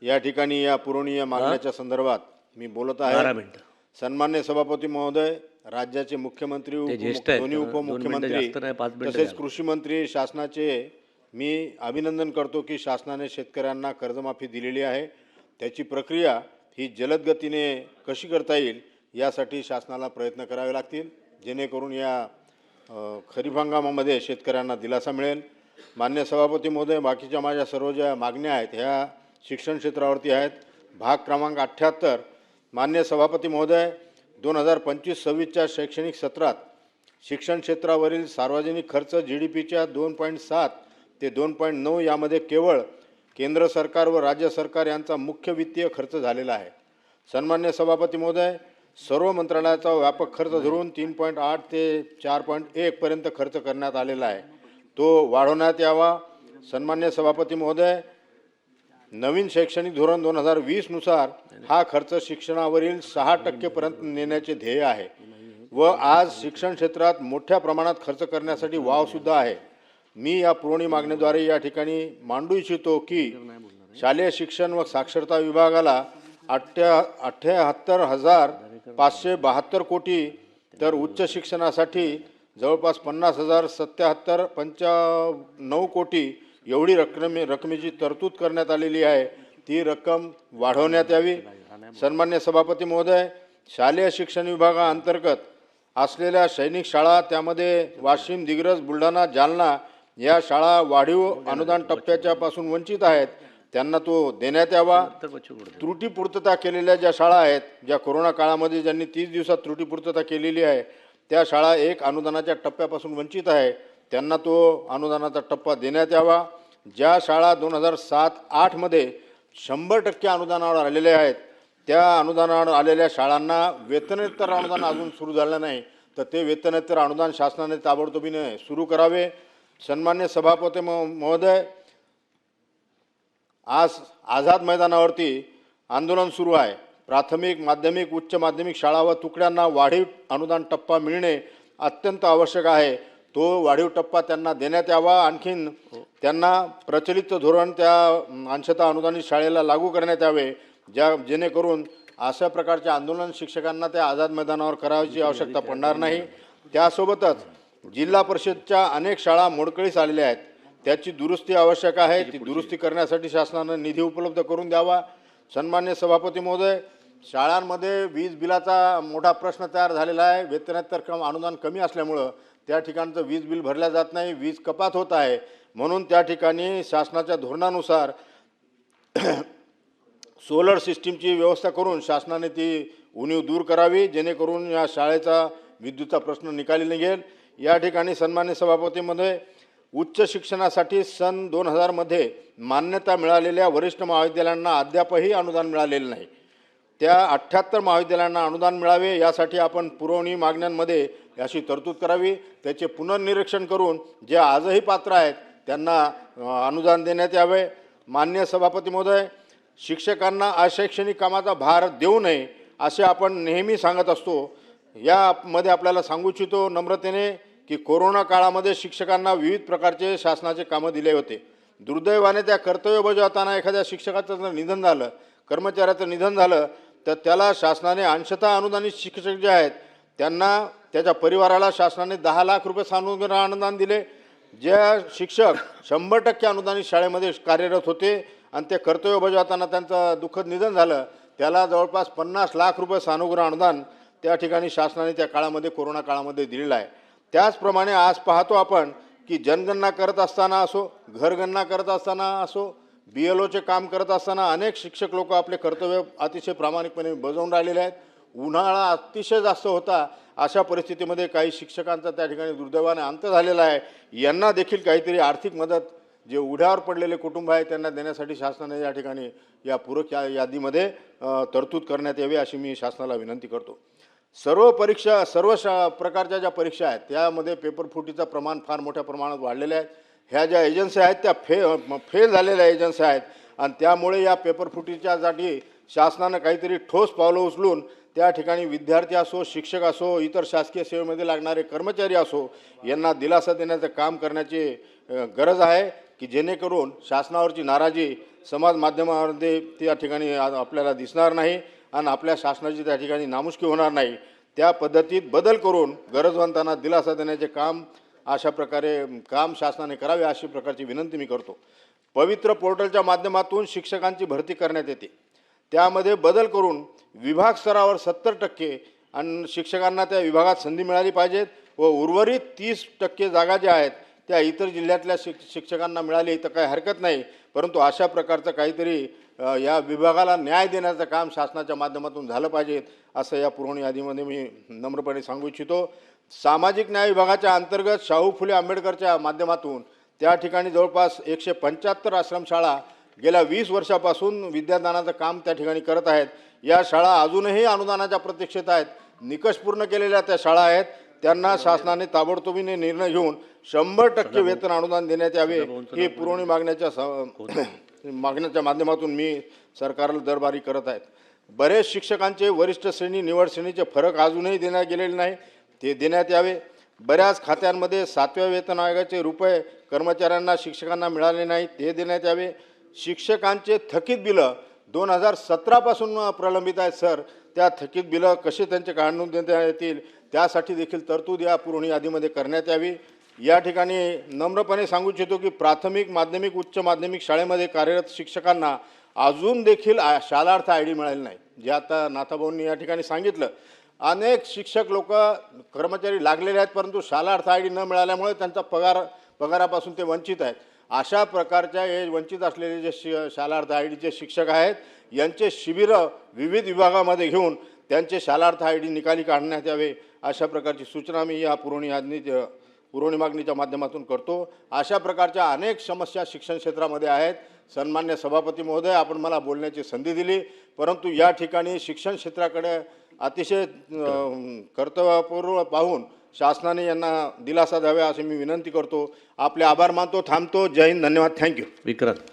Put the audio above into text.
या ठिकाणी या पुरवणी मागण्याच्या संदर्भात मी बोलत आहे। सन्मान्य सभापती महोदय, राज्याचे मुख्यमंत्री, दोन्ही उपमुख्यमंत्री तसेच कृषी मंत्री शासनाचे मी अभिनंदन करतो की शासनाने शेतकऱ्यांना कर्जमाफी दिलेली आहे। त्याची प्रक्रिया ही जलद गतीने कशी करता येईल यासाठी शासनाला प्रयत्न करावे लागतील, जेणेकरून या खरीप हंगामामध्ये शेतकऱ्यांना दिलासा मिळेल। मान्य सभापती महोदय, बाकीच्या माझ्या सर्व ज्या मागण्या आहेत ह्या शिक्षण क्षेत्रावरती आहेत। भाग क्रमांक 78, मान्य सभापती महोदय, 2025-26च्या शैक्षणिक सत्रात शिक्षण क्षेत्रावरील सार्वजनिक खर्च GDPच्या 2.7 ते 2.9 यामध्ये केवळ केंद्र सरकार व राज्य सरकार यांचा मुख्य वित्तीय खर्च झालेला आहे। सन्मान्य सभापती महोदय, सर्व मंत्रालयाचा व्यापक खर्च धरून 3.8 ते 4.1 पर्यंत खर्च करण्यात आलेला आहे, तो वाढवण्यात यावा। सन्मान्य सभापती महोदय, नवीन शैक्षणिक धोरण 2020 नुसार हा खर्च शिक्षणावरील 6% पर्यंत नेण्याचे ध्येय आहे व आज शिक्षण क्षेत्रात मोठ्या प्रमाणात खर्च करण्यासाठी वाव सुद्धा आहे। मी या पुरवणी मागणीद्वारे या ठिकाणी मांडू इच्छितो की शालेय शिक्षण व साक्षरता विभागाला 78,572 कोटी, तर उच्च शिक्षणासाठी जवळपास 50,077,95 कोटी एवढी रकमेची तरतूद करण्यात आलेली आहे, ती रक्कम वाढवण्यात यावी। सन्मान्य सभापती महोदय, शालेय शिक्षण विभागाअंतर्गत असलेल्या सैनिक शाळा, त्यामध्ये वाशिम, दिग्रस, बुलढाणा, जालना या शाळा वाढीव अनुदान टप्प्याच्या पासून वंचित आहेत, त्यांना तो देण्यात यावा। त्रुटीपूर्तता केलेल्या ज्या शाळा आहेत, ज्या कोरोना काळामध्ये ज्यांनी 30 दिवसात त्रुटीपूर्तता केलेली आहे, त्या शाळा एक अनुदानाच्या टप्प्यापासून वंचित आहे, त्यांना तो अनुदानाचा टप्पा देण्यात यावा। ज्या शाळा 2007-8 मध्ये 100% अनुदानावर आलेल्या आहेत, त्या अनुदानावर आलेल्या शाळांना वेतनेतर अनुदान अजून सुरू झालं नाही, तर ते वेतनेतर अनुदान शासनाने ताबडतोबीने सुरू करावे। सन्मान्य सभापती महोदय, आज आझाद मैदानावरती आंदोलन सुरू आहे। प्राथमिक, माध्यमिक, उच्च माध्यमिक शाळा व तुकड्यांना वाढीव अनुदान टप्पा मिळणे अत्यंत आवश्यक आहे, तो वाढीव टप्पा त्यांना देण्यात यावा। आणखीन त्यांना प्रचलित धोरण त्या अंशतः अनुदानित शाळेला लागू करण्यात यावे, जेणेकरून अशा प्रकारचे आंदोलन शिक्षकांना त्या आझाद मैदानावर करायची आवश्यकता पडणार नाही। त्यासोबतच जिल्हा परिषदच्या अनेक शाळा मोडकळीस आलेल्या आहेत, त्याची दुरुस्ती आवश्यक आहे, ती दुरुस्ती करण्यासाठी शासनाने निधी उपलब्ध करून द्यावा। सन्मान्य सभापती महोदय, शाळांमध्ये वीज बिलाचा मोठा प्रश्न तयार झालेला आहे। वेतनेतर अनुदान कमी असल्यामुळं त्या ठिकाणचं वीज बिल भरल्या जात नाही, वीज कपात होत आहे, म्हणून त्या ठिकाणी शासनाच्या धोरणानुसार सोलर सिस्टीमची व्यवस्था करून शासनाने ती उणीव दूर करावी, जेणेकरून या शाळेचा विद्युतचा प्रश्न निकाली निघेल। या ठिकाणी सन्मान्य सभापतीमध्ये उच्च शिक्षणासाठी सन 2000 मध्ये मान्यता मिळालेल्या वरिष्ठ महाविद्यालयांना अद्यापही अनुदान मिळालेले नाही, त्या 78 महाविद्यालयांना अनुदान मिळावे यासाठी आपण पुरवणी मागण्यांमध्ये अशी तरतूद करावी। त्याचे पुनर्निरीक्षण करून जे आजही पात्र आहेत त्यांना अनुदान देण्यात यावे। मान्य सभापती महोदय, शिक्षकांना अशैक्षणिक कामाचा भार देऊ नये असे आपण नेहमी सांगत असतो। यामध्ये आपल्याला सांगू इच्छितो नम्रतेने की कोरोना काळामध्ये शिक्षकांना विविध प्रकारचे शासनाचे कामं दिले होते। दुर्दैवाने त्या कर्तव्य बजावताना एखाद्या शिक्षकाचं जर निधन झालं, कर्मचाऱ्याचं निधन झालं, तर त्याला शासनाने अंशतः अनुदानित शिक्षक जे आहेत त्यांना त्याच्या परिवाराला शासनाने 10 लाख रुपये सानुग्रह अनुदान दिले। ज्या शिक्षक 100% अनुदानित शाळेमध्ये कार्यरत होते आणि ते कर्तव्य बजावताना त्यांचं दुःखद निधन झालं, त्याला जवळपास 50 लाख रुपये सानुग्रह अनुदान त्या ठिकाणी शासनाने त्या काळामध्ये, कोरोना काळामध्ये दिलेलं आहे। त्याचप्रमाणे आज पाहतो आपण की जनगणना करत असताना असो, घरगणना करत असताना असो, BLOचे काम करत असताना अनेक शिक्षक लोक आपले कर्तव्य अतिशय प्रामाणिकपणे बजावून राहिलेले आहेत। उन्हाळा अतिशय जास्त होता, अशा परिस्थितीमध्ये काही शिक्षकांचा त्या ठिकाणी दुर्दैवाने अंत झालेला आहे। यांना देखील काहीतरी आर्थिक मदत, जे उघड्यावर पडलेले कुटुंब आहे त्यांना देण्यासाठी शासनाने या ठिकाणी या पूरक यादीमध्ये तरतूद करण्यात यावी अशी मी शासनाला विनंती करतो। सर्व प्रकारच्या ज्या परीक्षा आहेत त्यामध्ये पेपरफुटीचं प्रमाण फार मोठ्या प्रमाणात वाढलेलं आहे। ह्या ज्या एजन्सी आहेत त्या फेल झालेल्या एजन्सी आहेत आणि त्यामुळे या पेपरफुटीच्यासाठी शासनानं काहीतरी ठोस पावलं उचलून त्या ठिकाणी विद्यार्थी असो, शिक्षक असो, इतर शासकीय सेवेमध्ये लागणारे कर्मचारी असो, यांना दिलासा देण्याचं काम करण्याची गरज आहे की जेणेकरून शासनावरची नाराजी समाज माध्यमामध्ये त्या ठिकाणी आपल्याला दिसणार नाही आणि आपल्या शासनाची त्या ठिकाणी नामुष्की होणार नाही. त्या पद्धतीत बदल करून गरजवंतांना दिलासा देण्याचे काम अशा प्रकारे काम शासनाने करावे अशी प्रकारची विनंती मी करतो. पवित्र पोर्टलच्या माध्यमातून शिक्षकांची भरती करण्यात येते. त्यामध्ये बदल करून विभाग स्तरावर 70% आणि शिक्षकांना त्या विभागात संधी मिळाली पाहिजेत व उर्वरित 30% जागा ज्या आहेत त्या इतर जिल्ह्यातल्या शिक्षकांना मिळाली तर काही हरकत नाही. परंतु अशा प्रकारचं काहीतरी या विभागाला न्याय देण्याचं काम शासनाच्या माध्यमातून झालं पाहिजे असं या पुरवणी यादीमध्ये मी नम्रपणे सांगू इच्छितो. सामाजिक न्याय विभागाच्या अंतर्गत शाहू फुले आंबेडकरच्या माध्यमातून त्या ठिकाणी जवळपास 175 आश्रमशाळा गेल्या 20 वर्षापासून विद्यादानाचं काम त्या ठिकाणी करत आहेत. या शाळा अजूनही अनुदानाच्या प्रतीक्षेत आहेत. निकष पूर्ण केलेल्या त्या शाळा आहेत. त्यांना शासनाने ताबडतोबीने निर्णय घेऊन 100% वेतन अनुदान देण्यात यावे ही पुरवणी मागण्याच्या माध्यमातून मी सरकारला दरबारी करत आहेत. बरेच शिक्षकांचे वरिष्ठ श्रेणी निवड श्रेणीचे फरक अजूनही देण्यात गेलेले नाही, ते देण्यात यावे. बऱ्याच खात्यांमध्ये 7व्या वेतन आयोगाचे रुपये कर्मचाऱ्यांना शिक्षकांना मिळाले नाही, ते देण्यात यावे. शिक्षकांचे थकीत बिलं 2017 पासून प्रलंबित आहेत सर. त्या थकीत बिलं कसे त्यांचे काढून देण्यात येतील त्यासाठी देखील तरतूद या पुरवणी यादीमध्ये करण्यात यावी. या ठिकाणी नम्रपणे सांगू इच्छितो की प्राथमिक माध्यमिक उच्च माध्यमिक शाळेमध्ये कार्यरत शिक्षकांना अजून देखील शालार्थ ID मिळालेला नाही. जे आता नाथाभाऊंनी या ठिकाणी सांगितलं, अनेक शिक्षक लोक कर्मचारी लागलेले आहेत परंतु शालार्थ ID न मिळाल्यामुळे त्यांचा पगारापासून ते वंचित आहेत. अशा प्रकारच्या हे वंचित असलेले जे शालार्थ IDचे शिक्षक आहेत यांचे शिबिरं विविध विभागामध्ये घेऊन त्यांचे शालार्थ ID निकाली काढण्यात यावे अशा प्रकारची सूचना मी या पुरवणी मागणीच्या माध्यमातून करतो. अशा प्रकारच्या अनेक समस्या शिक्षण क्षेत्रामध्ये आहेत. सन्मान्य सभापती महोदय, आपण मला बोलण्याची संधी दिली, परंतु या ठिकाणी शिक्षण क्षेत्राकडे अतिशय कर्तव्यपूर्व पाहून शासनाने यांना दिलासा द्यावा अशी मी विनंती करतो. आपले आभार मानतो, थांबतो. जय हिंद, धन्यवाद, थँक्यू. विक्रांत.